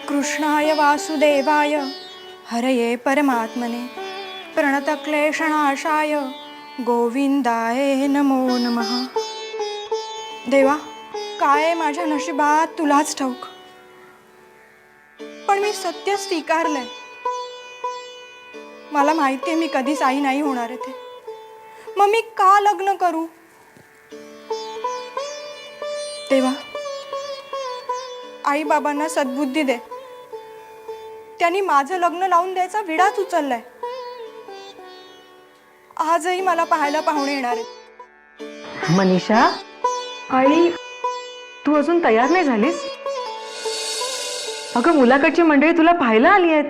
कृष्णाय वासुदेवाय हरये परमात्मने प्रणतक्लेशनाशाय गोविंदाय नमो नमः। देवा, काय आहे माझ्या नशिबात तुलाच ठाऊक, पण मी सत्य स्वीकारलंय। मला माहिती आहे मी कधीच आई नाही होणार आहे ते, मग मी का लग्न करू? देवा, आई बाबांना सद्बुद्धी दे, त्यांनी माझं लग्न लावून द्यायचा विडाच उचललाय। आजही मला पाहायला पाहुणे येणार आहेत। मनीषा, आई तू अजून तयार नाही झालीस? अगं मुलाकडची मंडळी तुला पाहायला आली आहेत,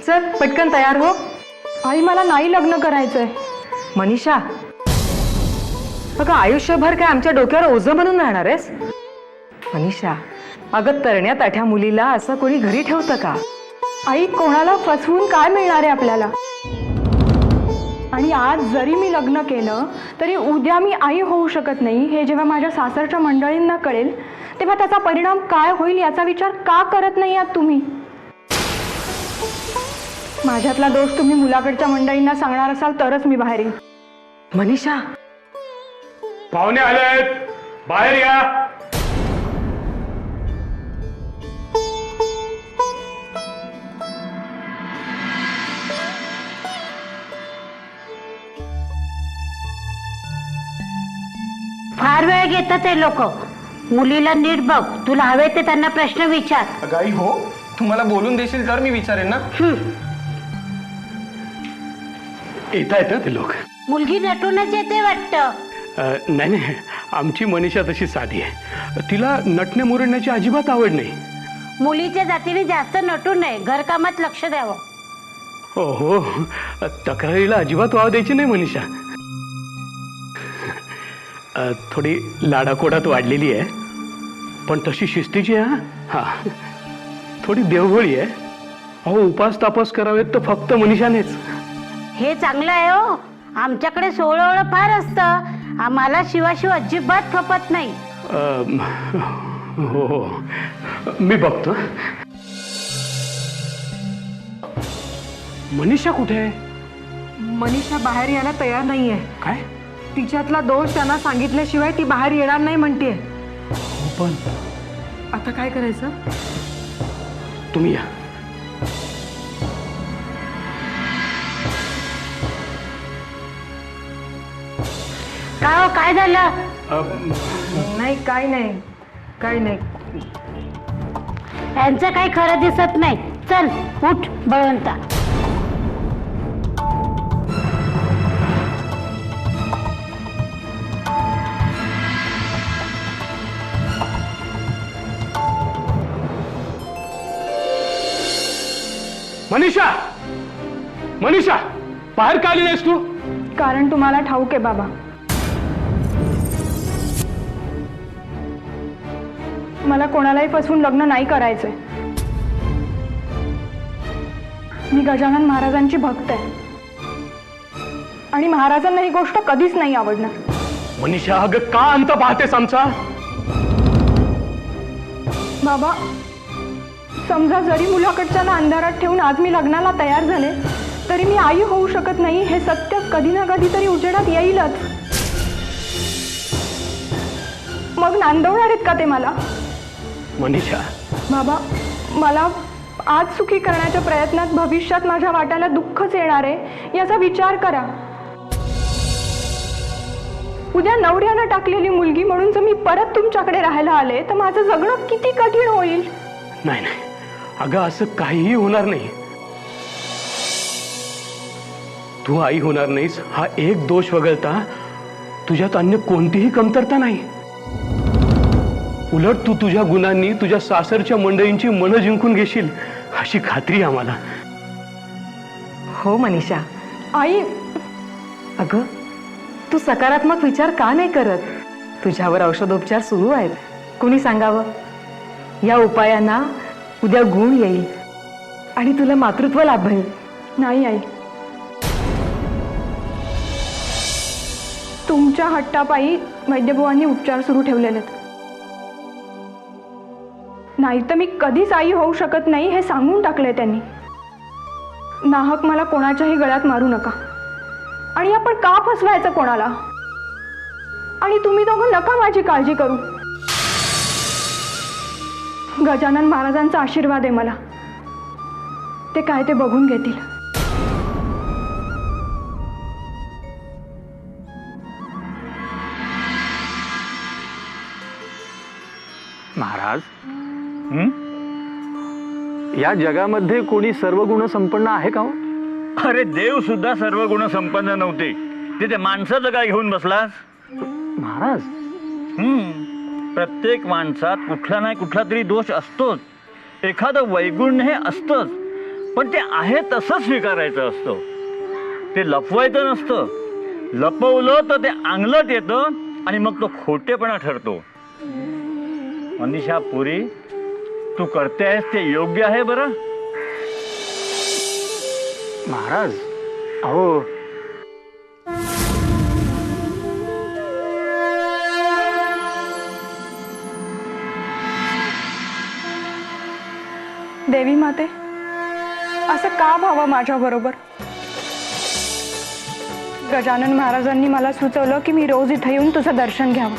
चल पटकन तयार हो। आई, मला नाही लग्न करायचंय। मनीषा, अगं आयुष्यभर काय आमच्या डोक्यावर ओझं बनून राहणार आहेस? मनीषा, अगं तरण्या ताठ्या मुलीला असं कोणी घरी ठेवतं का? आई, कोणाला फसवून काय मिळणार आहे आपल्याला? आणि आज जरी मी लग्न केलं तरी उद्या मी आई होऊ शकत नाही हे जेव्हा माझ्या सासरच्या मंडळींना कळेल तेव्हा त्याचा परिणाम काय होईल याचा विचार का करत नाही आहात तुम्ही? माझ्यातला दोष तुम्ही मुलाकडच्या मंडळींना सांगणार असाल तरच मी बाहेर येईन। मनीषा, पाहुणे आलेत, बाहेर या। फार वेळ घेतात ते लोक। मुलीला नीट बघ, तुला हवे ते त्यांना प्रश्न विचार। गाई हो, तुम्हाला बोलून देशील तर मी विचारेन ना। येता येतं ते लोक। मुलगी नटूनच येते वाटतं। नाही नाही, आमची मनीषा तशी साधी आहे, तिला नटणे मुरडण्याची अजिबात आवड नाही। मुलीच्या जातीने जास्त नटू नये, घरकामात लक्ष द्यावं। हो हो, तक्रारीला अजिबात वाव द्यायची नाही मनीषा। थोडी लाडाकोडात वाढलेली आहे, पण तशी शिस्तीची आहे। हा, थोडी देवभोळी आहे। अहो, उपास तापास करावेत तर फक्त मनीषानेच। हे चांगलं आहे हो, आमच्याकडे सोळवळ फार असतं, आम्हाला शिवाशिव अजिबात खपत नाही। हो हो, मी बघतो। मनीषा कुठे आहे? मनीषा बाहेर यायला तयार नाहीये। काय? तिच्यातला दोष त्यांना सांगितल्याशिवाय ती बाहेर येणार नाही म्हणतेय। हो, पण आता काय करायचं? तुम्ही या। काय हो, काय झालं? नाही, काय नाही, काय नाही। यांचं काही खरं दिसत नाही। चल उठ बळवंता। मनीषा, मनीषा, बाहेर का आली नाहीस तू? कारण तुम्हाला ठाऊक आहे बाबा, मला कोणालाही फसवून लग्न नाही करायचंय। मी गजानन महाराजांची भक्त आहे आणि महाराजांना ही गोष्ट कधीच नाही आवडणार। मनीषा, अगं का अंत पाहतेस आमचा? बाबा, समजा जरी मुलाकडच्याला अंधारात ठेवून आज मी लग्नाला तयार झाले तरी मी आई होऊ शकत नाही हे सत्य कधी ना कधी तरी उजेडात येईलच। मग नांदवणार आहेत का ते मला? मनीषा, बाबा, मला आज सुखी करण्याच्या प्रयत्नात भविष्यात माझ्या वाट्याला दुःखच येणार आहे याचा विचार करा। उद्या नवऱ्यानं टाकलेली मुलगी म्हणून जर मी परत तुमच्याकडे राहायला आले तर माझं जगणं किती कठीण होईल। नाही नाही, अगं असं काहीही होणार नाही। तू आई होणार नाहीस हा एक दोष वगळता तुझ्यात अन्य कोणतीही कमतरता नाही। उलट तू तुझ्या गुणांनी तुझ्या सासरच्या मंडळींची मनं जिंकून घेशील अशी खात्री आम्हाला। हो मनीषा। आई, अगं तू सकारात्मक विचार का नाही करत? तुझ्यावर औषधोपचार सुरू आहेत, कुणी सांगावं? या उपायांना उद्या गुण येईल आणि तुला मातृत्व लाभेल। नाही आई, तुमच्या हट्टापायी वैद्यभुवांनी उपचार सुरू ठेवलेले आहेत। नाही तर मी कधीच आई होऊ शकत नाही हे सांगून टाकलंय त्यांनी. नाहक मला कोणाच्याही गळ्यात मारू नका. आणि आपण का फसवायचं कोणाला? आणि तुम्ही दोघं नका माझी काळजी करू. गजानन महाराजांचा आशीर्वाद आहे मला. ते काय ते बघून घेतील. महाराज, या जगामध्ये कोणी सर्व गुण संपन्न आहे का हो? अरे देव सुद्धा सर्व गुण संपन्न नव्हते. तिथे माणसाचं काय घेऊन बसलास? महाराज, प्रत्येक माणसात कुठला नाही कुठला तरी दोष असतोच. एखादं वैगुण्य हे असतंच, पण ते आहे तसं स्वीकारायचं असतं. ते लपवायचं नसतं. लपवलं तर ते अंगलट येतं आणि मग तो खोटेपणा ठरतो. मनीषा पुरी, तू करते आहेस ते योग्य आहे बरं? महाराज, अहो देवी माते, असं का व्हावं माझ्याबरोबर? गजानन महाराजांनी मला सुचवलं की मी रोज इथे येऊन तुझं दर्शन घ्यावं.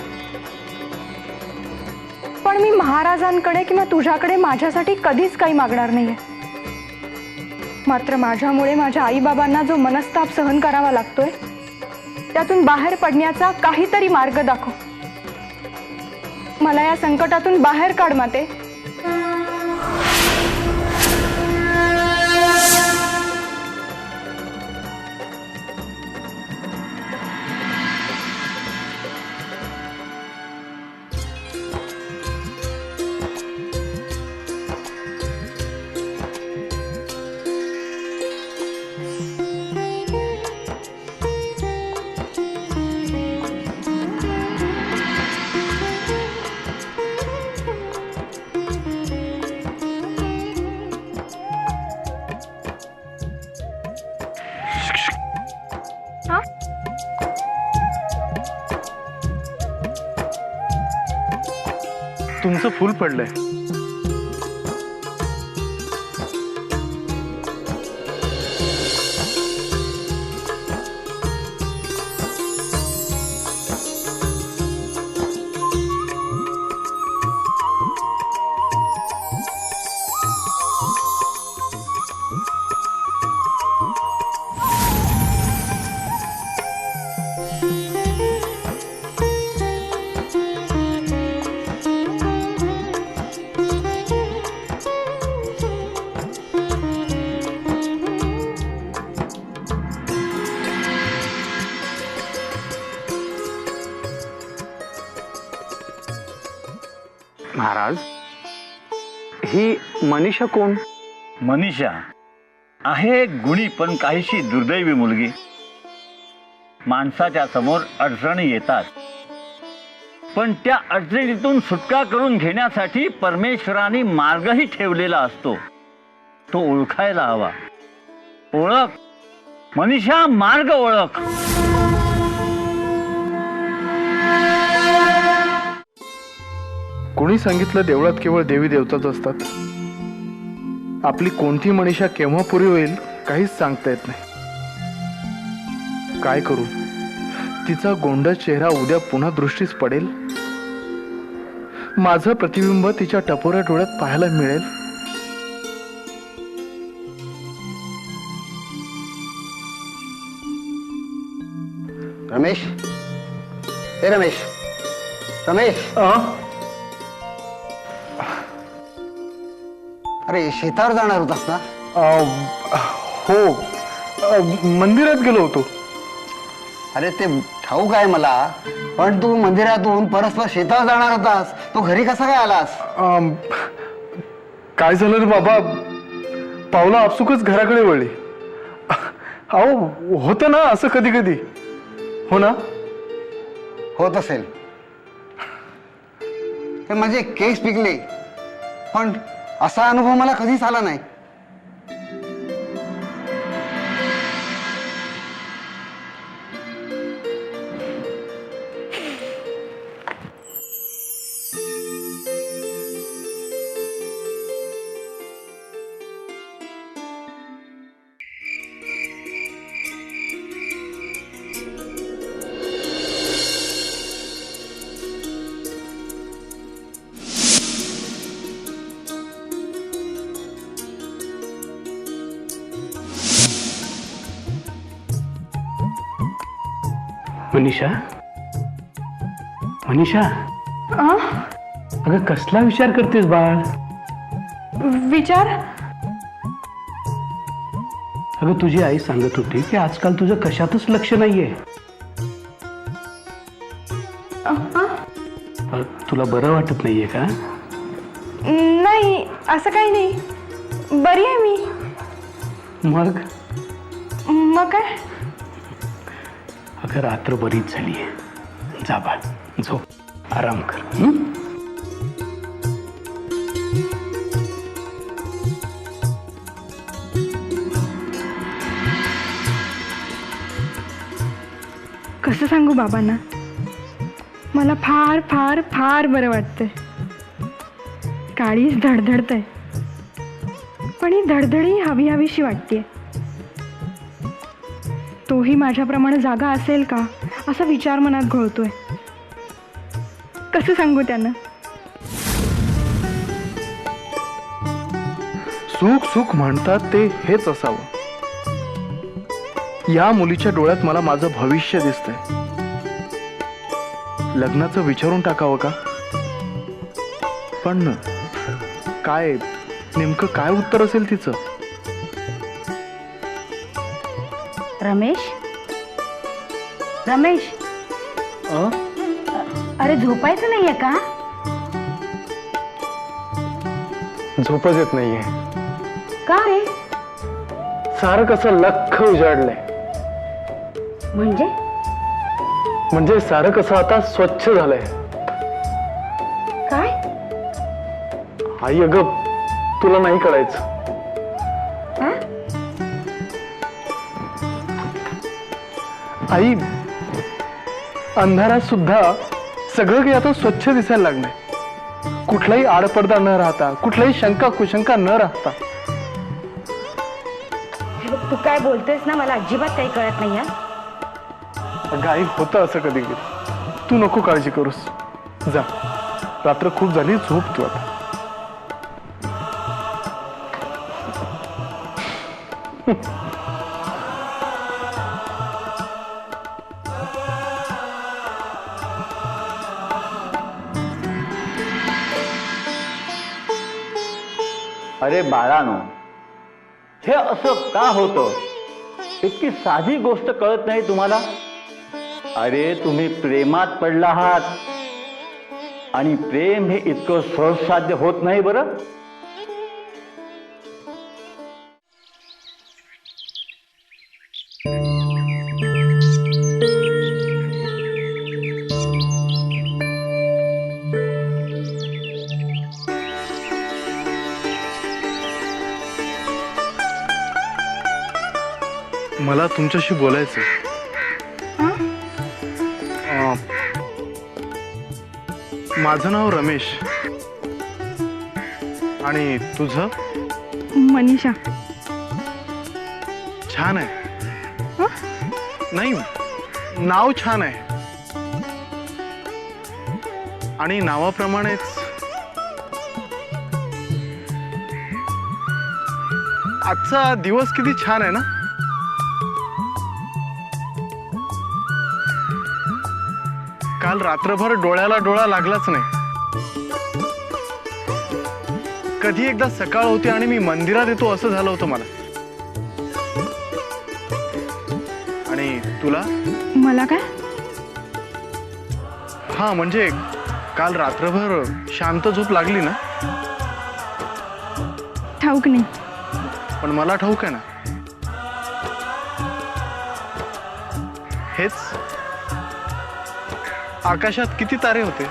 पण मी महाराजांकडे किंवा तुझ्याकडे माझ्यासाठी कधीच काही मागणार नाहीये. मात्र माझ्यामुळे माझ्या आईबाबांना जो मनस्ताप सहन करावा लागतोय त्यातून बाहेर पडण्याचा काहीतरी मार्ग दाखव. मला या संकटातून बाहेर काढ माते. तुमचं फूल पडलंय. महाराज, ही मनीषा कोण? मनीषा आहे एक गुणी पण काहीशी दुर्दैवी मुलगी. माणसाच्या समोर अडचणी येतात, पण त्या अडचणीतून सुटका करून घेण्यासाठी परमेश्वराने मार्गही ठेवलेला असतो. तो ओळखायला हवा. ओळख मनीषा, मार्ग ओळख. कोणी सांगितलं देवळात केवळ देवी देवताच असतात? आपली कोणती मनीषा केव्हा पुरी होईल काहीच सांगता येत नाही. काय करू? तिचा गोंडा चेहरा उद्या पुन्हा दृष्टीस पडेल. माझं प्रतिबिंब तिच्या टपोऱ्या डोळ्यात पाहायला मिळेल. रमेश, हे रमेश, रमेश, अरे शेतावर जाणार होतास ना? हो, मंदिरात गेलो होतो. अरे ते ठाऊक आहे मला, पण तू मंदिरातून परस्पर शेतावर जाणार होतास, तू घरी कसा काय आलास? काय झालं रे बाबा, पावलं आपसुकच घराकडे वळली. अहो होतं ना असं कधी कधी. हो ना? होत असेल. तर माझे केस पिकले, पण असा अनुभव मला कधीच आला नाही. मनीषा मनीषा आ? अगं कसला विचार करतेस बाळ? विचार? अगं तुझी आई सांगत होती की आजकाल तुझं कशातच लक्ष नाहीये. तुला बरं वाटत नाहीये का? नाही, असं काही नाही, बरी आहे मी. मग मग काय? अगं रात्र बरीच झालीये. जा बाळ, झोप, आराम कर. हं? कसं सांगू बाबांना? मला फार फार फार बरं वाटतंय. काळीच धडधडतंय, पण ही धडधडी हवी हवीशी वाटतेय. तोही माझ्याप्रमाणे जागा असेल का असा विचार मनात घोळतोय. कसं सांगू त्यांना? सुख सुख म्हणतात ते हेच असावं. या मुलीच्या डोळ्यात मला माझं भविष्य दिसतंय. लग्नाचं विचारून टाकावं का? पण काय नेमकं काय उत्तर असेल तिचं? रमेश, रमेश, अरे झोपायचं नाहीये का? झोपच येत नाहीये. का रे? सारं कसं लख्ख उजाडलंय. म्हणजे सारं कसं आता स्वच्छ झालंय. काय? आई अगं, तुला नाही कळायचं. हा? आई, अंधारात सुद्धा सगळं काही आता स्वच्छ दिसायला लागलंय. कुठलाही आडपडदा न राहता, कुठलाही शंका कुशंका न राहता. तू काय बोलतोयस ना, मला अजिबात काही कळत नाही. अगं आई, होतं असं कधी कधी. तू नको काळजी करूस. जा, रात्र खूप झाली, झोप तू आता. अरे बाळानो, हे असं का होतं? इतकी साधी गोष्ट कळत नाही तुम्हाला? अरे तुम्ही प्रेमात पडला आहात आणि प्रेम हे इतकं सहज साध्य होत नाही बरं. मला तुमच्याशी बोलायचं. माझं नाव रमेश आणि तुझं? मनीषा. छान आहे. नाही, नाव छान आहे. आणि नावाप्रमाणेच आजचा दिवस किती छान आहे ना. काल रात्रभर डोळ्याला डोळा लागलाच नाही. कधी एकदा सकाळ होती आणि मी मंदिरात येतो असं झालं होतं मला. आणि तुला? मला काय? हा, म्हणजे काल रात्रभर शांत झोप लागली ना. ठाऊक नाही, पण मला ठाऊक आहे ना. हेच आकाशात किती तारे होते.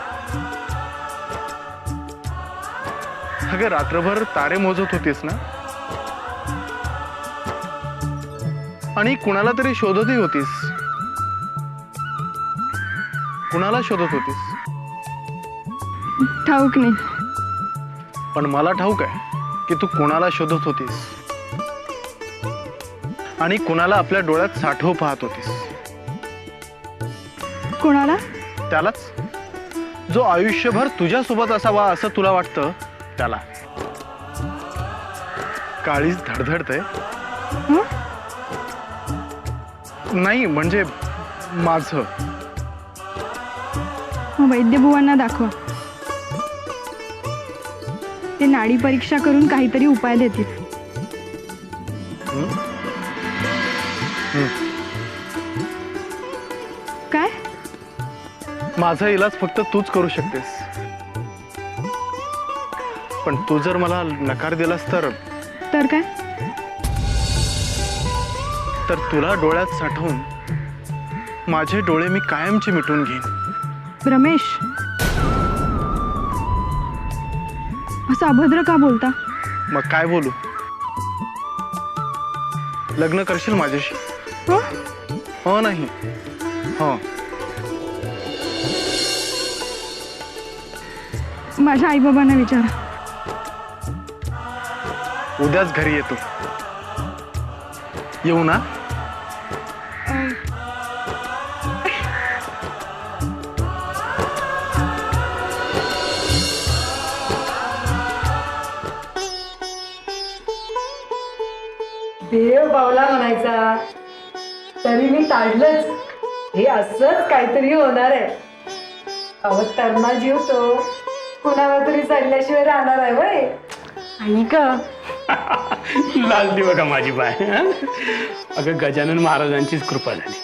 अगं रात्रभर तारे मोजत होतीस ना. आणि कुणाला तरी शोधतही होतीस. कुणाला शोधत होतीस? ठाऊक नाही. पण मला ठाऊक आहे की तू कुणाला शोधत होतीस आणि कुणाला आपल्या डोळ्यात साठव पाहत होतीस. कोणाला? त्यालाच, जो आयुष्यभर तुझ्यासोबत असावा असं तुला वाटतं त्याला. काळीच धडधडतंय. नाही, म्हणजे माझं मग वैद्यबुवांना दाखवा. ते नाडी परीक्षा करून काहीतरी उपाय देतील. काय? माझा इलाज फक्त तूच करू शकतेस. पण तू जर मला नकार दिलास तर काय? तर तुला डोळ्यात साठवून माझे डोळे मी कायमचे मिटून घेईन. रमेश, असं अभद्र का बोलता? मग काय बोलू? लग्न करशील माझ्याशी? हं? हो नाही हो. माझ्या आईबाबांना विचारा. उद्याच घरी येतो. येऊ ना? देव बावला म्हणायचा तरी मी ताडलंच. हे असंच काहीतरी होणार आहे. अहो तरणा जीव तो कुणावर तरी चढल्याशिवाय राहणार आहे वय. आई ग, लाजली बघा माझी बाय. हं? अगं गजानन महाराजांचीच कृपा झाली.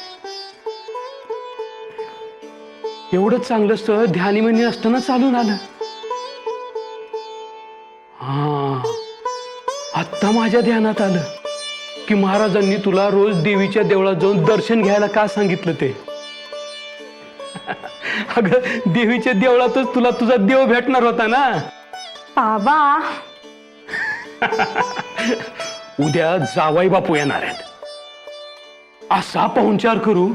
एवढं चांगलं स्थळ ध्यानीमनी असताना चालून आलं. हा, आत्ता माझ्या ध्यानात आलं की महाराजांनी तुला रोज देवीच्या देवळात जाऊन दर्शन घ्यायला का सांगितलं ते. अगं देवीच्या देवळातच तुला तुझा देव भेटणार होता ना. बाबा, उद्या जावाई बापू येणार आहेत. असा पाहुणचार करू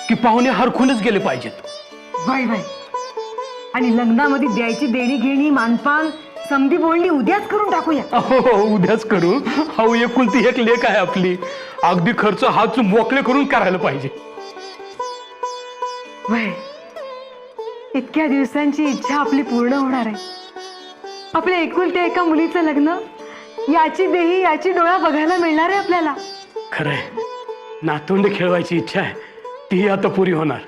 की पाहुणे हरखूनच गेले पाहिजेत. Bye bye. आणि लग्नामध्ये द्यायची देणी घेणी मानपान समधी बोलणी उद्याच करून टाकूया. हो, उद्याच करू. अहो एकुलती एक लेक आहे आपली. अगदी खर्च हात मोकळे करून करायला पाहिजे. वय, इतक्या दिवसांची इच्छा आपली पूर्ण होणार आहे. आपल्या एकुलत्या एका मुलीचं लग्न, याची देही याची डोळा बघायला मिळणार आहे आपल्याला. खरंय, नातवंड खेळवायची इच्छा आहे ती आता पुरी होणार.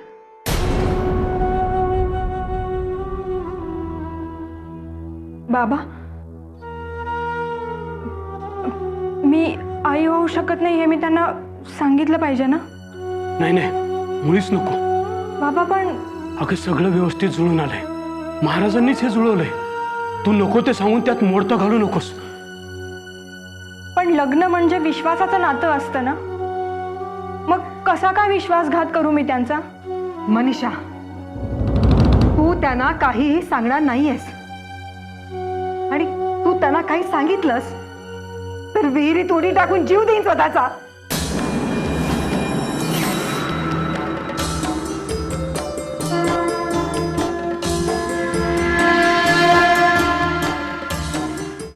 बाबा, मी आई होऊ शकत नाही हे मी त्यांना सांगितलं पाहिजे ना? नाही नाही, मुळीच नको. बाबा पण अगं सगळं व्यवस्थित जुळून आलंय. महाराजांनीच हे जुळवलंय. तू नको ते सांगून त्यात मोडतं घालू नकोस. पण लग्न म्हणजे विश्वासाचं नातं असतं ना. मग कसा काय विश्वासघात करू मी त्यांचा? मनीषा, तू त्यांना काहीही सांगणार नाहीयेस. आणि तू त्यांना काही सांगितलंस तर विहिरीत उडी टाकून जीव देईन स्वतःचा.